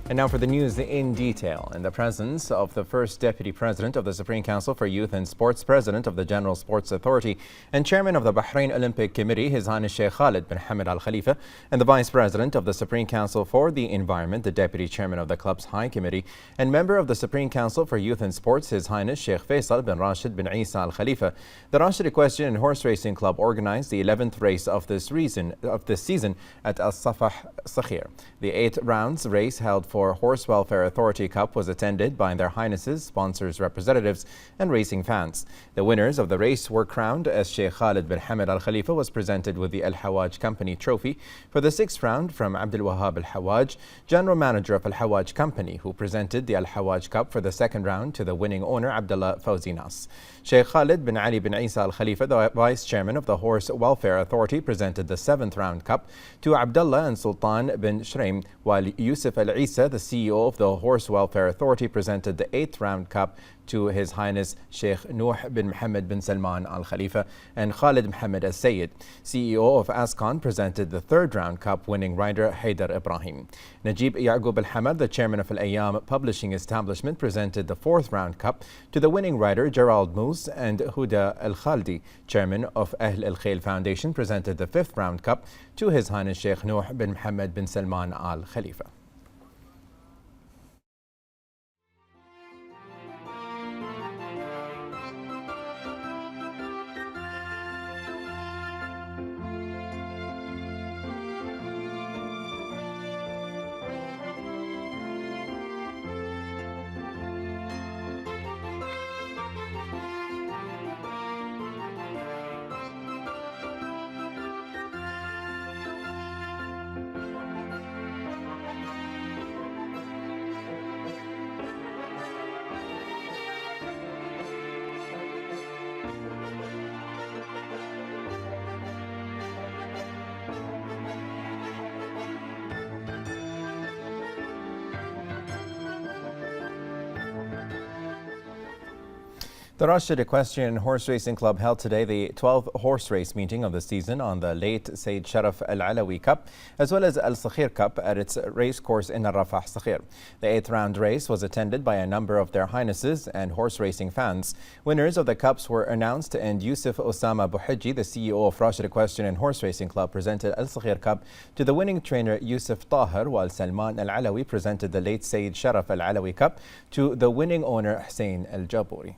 And now for the news in detail. In the presence of the first Deputy President of the Supreme Council for Youth and Sports, President of the General Sports Authority, and Chairman of the Bahrain Olympic Committee, His Highness Sheikh Khalid bin Hamad Al Khalifa, and the Vice President of the Supreme Council for the Environment, the Deputy Chairman of the Club's High Committee, and Member of the Supreme Council for Youth and Sports, His Highness Sheikh Faisal bin Rashid bin Isa Al Khalifa, the Rashid Equestrian and Horse Racing Club organized the 11th race of this season at Al Safah Sakhir. The 8th rounds race held for Horse Welfare Authority Cup was attended by their Highnesses, sponsors, representatives, and racing fans. The winners of the race were crowned as Sheikh Khalid bin Hamad Al Khalifa was presented with the Al Hawaj Company trophy for the 6th round from Abdul Wahab Al Hawaj, General Manager of Al Hawaj Company, who presented the Al Hawaj Cup for the 2nd round to the winning owner Abdullah Fawzi Nas. Sheikh Khalid bin Ali bin Isa Al Khalifa, the Vice Chairman of the Horse Welfare Authority, presented the 7th round cup to Abdullah and Sultan bin Shraim, while Yusuf Al Isa, the CEO of the Horse Welfare Authority, presented the 8th round cup to His Highness Sheikh Nuh bin Mohammed bin Salman Al Khalifa, and Khalid Mohammed Al Sayyid, CEO of ASCON, presented the 3rd round cup, winning rider Haydar Ibrahim. Najib Yaqub Al Hamad, the Chairman of Al Ayyam Publishing Establishment, presented the 4th round cup to the winning rider Gerald Moose, and Huda Al Khaldi, Chairman of Ahl Al Khail Foundation, presented the 5th round cup to His Highness Sheikh Nuh bin Mohammed bin Salman Al Khalifa. The Rashid Equestrian and Horse Racing Club held today the 12th horse race meeting of the season on the late Sayyid Sharaf Al Alawi Cup, as well as Al Sakhir Cup at its race course in Al Rafah Sakhir. The 8th round race was attended by a number of their Highnesses and horse racing fans. Winners of the cups were announced, and Yusuf Osama Bouhidji, the CEO of Rashid Equestrian and Horse Racing Club, presented Al Sakhir Cup to the winning trainer Yusuf Tahir, while Salman Al Alawi presented the late Sayyid Sharaf Al Alawi Cup to the winning owner Hussein Al Jabouri.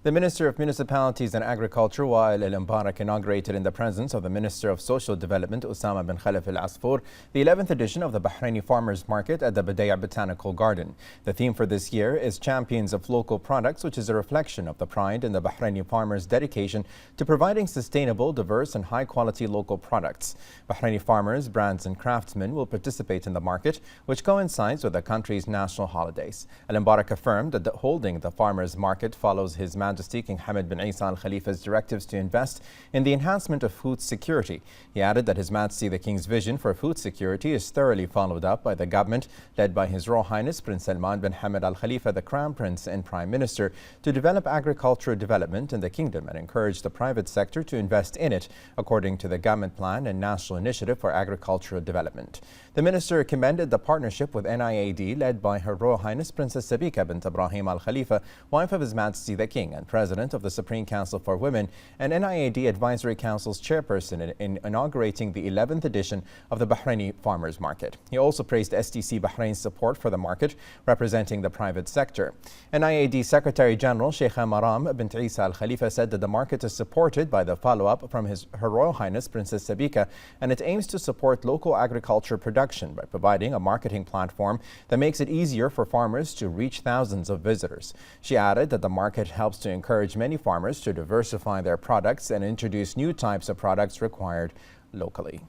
The Minister of Municipalities and Agriculture, Wael Al Mbarak, inaugurated in the presence of the Minister of Social Development, Osama bin Khalaf Al Asfour, the 11th edition of the Bahraini Farmers Market at the Badaya Botanical Garden. The theme for this year is Champions of Local Products, which is a reflection of the pride in the Bahraini farmers' dedication to providing sustainable, diverse, and high-quality local products. Bahraini farmers, brands, and craftsmen will participate in the market, which coincides with the country's national holidays. Al Mbarak affirmed that holding the farmers' market follows His Majesty King Hamad bin Isa Al Khalifa's directives to invest in the enhancement of food security. He added that His Majesty the King's vision for food security is thoroughly followed up by the government, led by His Royal Highness Prince Salman bin Hamad Al Khalifa, the Crown Prince and Prime Minister, to develop agricultural development in the kingdom and encourage the private sector to invest in it, according to the government plan and National Initiative for Agricultural Development. The minister commended the partnership with NIAD, led by Her Royal Highness Princess Sabika bint Ibrahim Al Khalifa, wife of His Majesty the King and President of the Supreme Council for Women, and NIAD Advisory Council's chairperson in inaugurating the 11th edition of the Bahraini Farmers Market. He also praised STC Bahrain's support for the market, representing the private sector. NIAD Secretary General Sheikha Maram bint Isa Al Khalifa said that the market is supported by the follow-up from Her Royal Highness Princess Sabika, and it aims to support local agriculture production by providing a marketing platform that makes it easier for farmers to reach thousands of visitors. She added that the market helps to encourage many farmers to diversify their products and introduce new types of products required locally.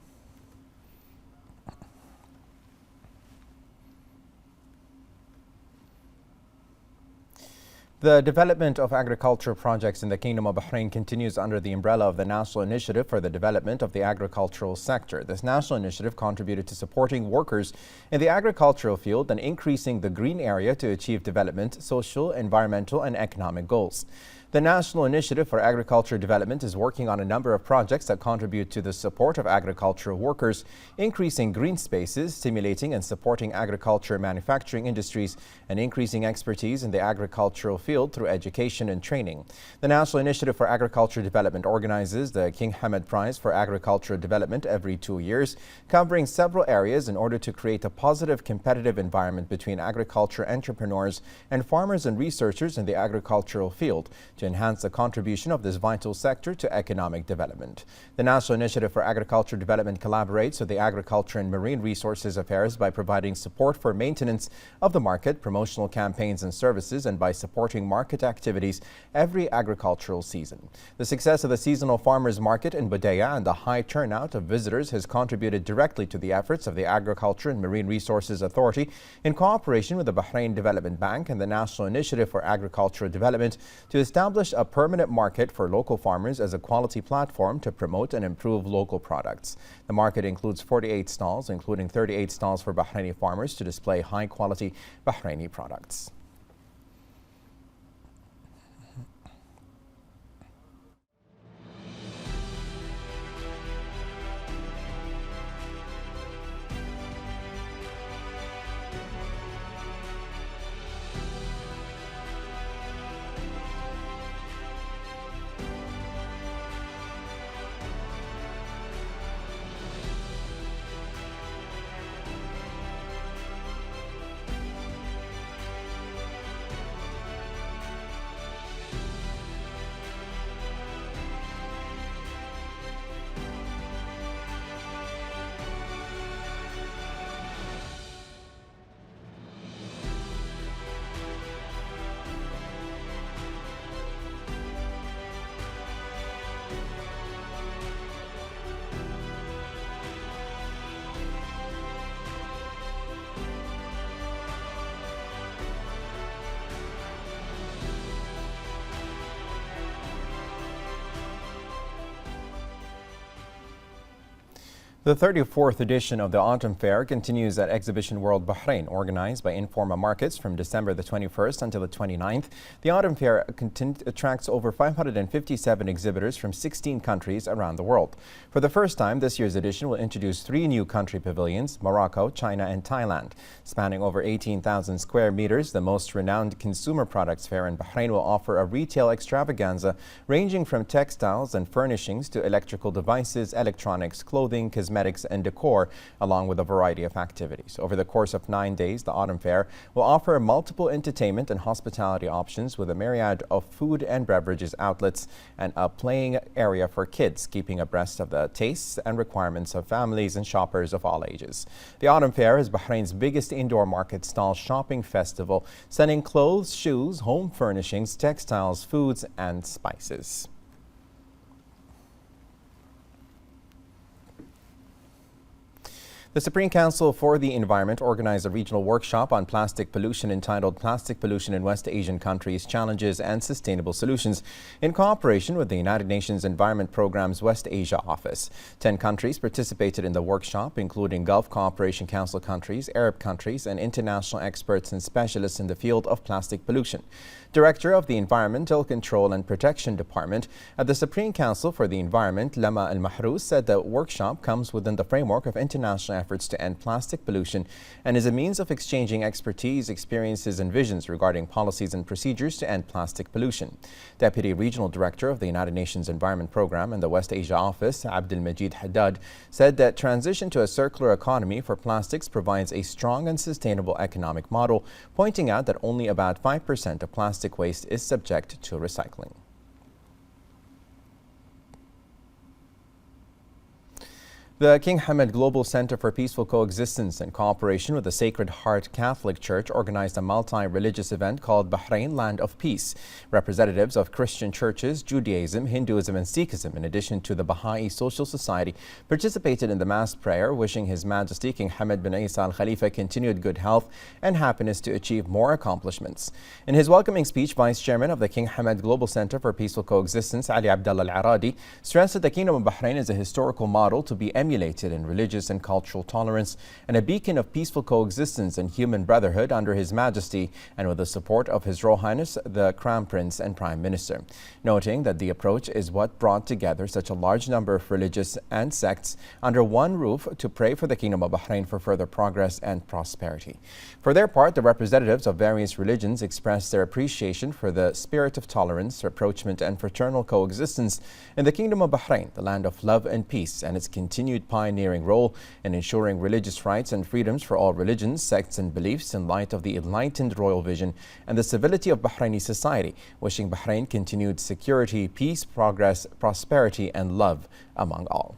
The development of agricultural projects in the Kingdom of Bahrain continues under the umbrella of the National Initiative for the Development of the Agricultural Sector. This national initiative contributed to supporting workers in the agricultural field and increasing the green area to achieve development, social, environmental, and economic goals. The National Initiative for Agriculture Development is working on a number of projects that contribute to the support of agricultural workers, increasing green spaces, stimulating and supporting agriculture manufacturing industries, and increasing expertise in the agricultural field through education and training. The National Initiative for Agriculture Development organizes the King Hamad Prize for Agricultural Development every 2 years, covering several areas in order to create a positive competitive environment between agriculture entrepreneurs and farmers and researchers in the agricultural field to enhance the contribution of this vital sector to economic development. The National Initiative for Agriculture Development collaborates with the Agriculture and Marine Resources Affairs by providing support for maintenance of the market, promotional campaigns and services, and by supporting market activities every agricultural season. The success of the seasonal farmers market in Budaya and the high turnout of visitors has contributed directly to the efforts of the Agriculture and Marine Resources Authority in cooperation with the Bahrain Development Bank and the National Initiative for Agricultural Development to establish a permanent market for local farmers as a quality platform to promote and improve local products. The market includes 48 stalls, including 38 stalls for Bahraini farmers to display high-quality Bahraini products. The 34th edition of the Autumn Fair continues at Exhibition World Bahrain, organized by Informa Markets from December the 21st until the 29th. The Autumn Fair attracts over 557 exhibitors from 16 countries around the world. For the first time, this year's edition will introduce 3 new country pavilions: Morocco, China, and Thailand. Spanning over 18,000 square meters, the most renowned consumer products fair in Bahrain will offer a retail extravaganza ranging from textiles and furnishings to electrical devices, electronics, clothing, cosmetics, and decor, along with a variety of activities. Over the course of 9 days, the Autumn Fair will offer multiple entertainment and hospitality options with a myriad of food and beverages outlets and a playing area for kids, keeping abreast of the tastes and requirements of families and shoppers of all ages. The Autumn Fair is Bahrain's biggest indoor market stall shopping festival, selling clothes, shoes, home furnishings, textiles, foods, and spices. The Supreme Council for the Environment organized a regional workshop on plastic pollution entitled Plastic Pollution in West Asian Countries, Challenges and Sustainable Solutions in cooperation with the United Nations Environment Programme's West Asia Office. 10 countries participated in the workshop, including Gulf Cooperation Council countries, Arab countries, and international experts and specialists in the field of plastic pollution. Director of the Environmental Control and Protection Department at the Supreme Council for the Environment, Lama Al-Mahrous, said the workshop comes within the framework of international efforts to end plastic pollution and is a means of exchanging expertise, experiences, and visions regarding policies and procedures to end plastic pollution. Deputy Regional Director of the United Nations Environment Programme and the West Asia Office, Abdul Majid Haddad, said that transition to a circular economy for plastics provides a strong and sustainable economic model, pointing out that only about 5% of plastic waste is subject to recycling. The King Hamad Global Center for Peaceful Coexistence, in cooperation with the Sacred Heart Catholic Church, organized a multi-religious event called Bahrain Land of Peace. Representatives of Christian churches, Judaism, Hinduism, and Sikhism, in addition to the Baha'i Social Society, participated in the mass prayer, wishing His Majesty King Hamad bin Isa Al Khalifa continued good health and happiness to achieve more accomplishments. In his welcoming speech, Vice Chairman of the King Hamad Global Center for Peaceful Coexistence, Ali Abdullah Al Aradi, stressed that the Kingdom of Bahrain is a historical model to be emulated emulated in religious and cultural tolerance and a beacon of peaceful coexistence and human brotherhood under His Majesty and with the support of His Royal Highness the Crown Prince and Prime Minister. Noting that the approach is what brought together such a large number of religious and sects under one roof to pray for the Kingdom of Bahrain for further progress and prosperity. For their part, the representatives of various religions expressed their appreciation for the spirit of tolerance, rapprochement and fraternal coexistence in the Kingdom of Bahrain, the land of love and peace, and its continued pioneering role in ensuring religious rights and freedoms for all religions, sects and beliefs in light of the enlightened royal vision and the civility of Bahraini society, wishing Bahrain continued security, peace, progress, prosperity and love among all.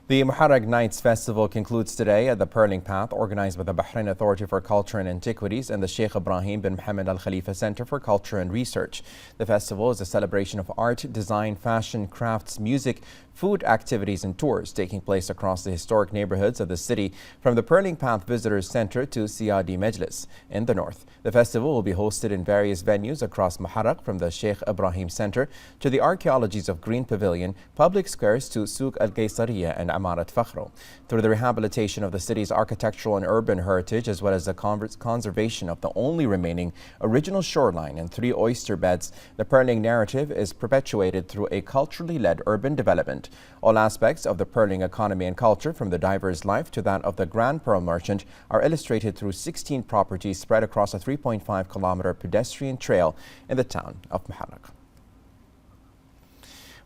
The Muharram Nights Festival concludes today at the Pearling Path, organized by the Bahrain Authority for Culture and Antiquities and the Sheikh Ibrahim bin Mohammed Al Khalifa Center for Culture and Research. The festival is a celebration of art, design, fashion, crafts, music, food, activities and tours taking place across the historic neighborhoods of the city, from the Pearling Path Visitors Center to Siyadi Majlis in the north. The festival will be hosted in various venues across Muharram, from the Sheikh Ibrahim Center to the archaeologies of Green Pavilion, public squares to Souk Al-Qaysariya and Amarat Fakhro. Through the rehabilitation of the city's architectural and urban heritage, as well as the conservation of the only remaining original shoreline and 3 oyster beds, the Pearling narrative is perpetuated through a culturally led urban development. All aspects of the Pearling economy and culture, from the diver's life to that of the Grand Pearl Merchant, are illustrated through 16 properties spread across a 3.5-kilometer pedestrian trail in the town of Muharram.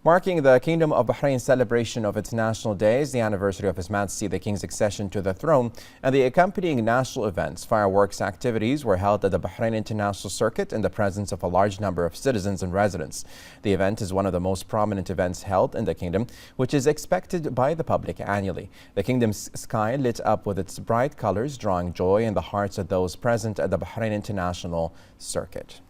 Marking the Kingdom of Bahrain's celebration of its national days, the anniversary of His Majesty the King's accession to the throne, and the accompanying national events, fireworks activities were held at the Bahrain International Circuit in the presence of a large number of citizens and residents. The event is one of the most prominent events held in the kingdom, which is expected by the public annually. The kingdom's sky lit up with its bright colors, drawing joy in the hearts of those present at the Bahrain International Circuit.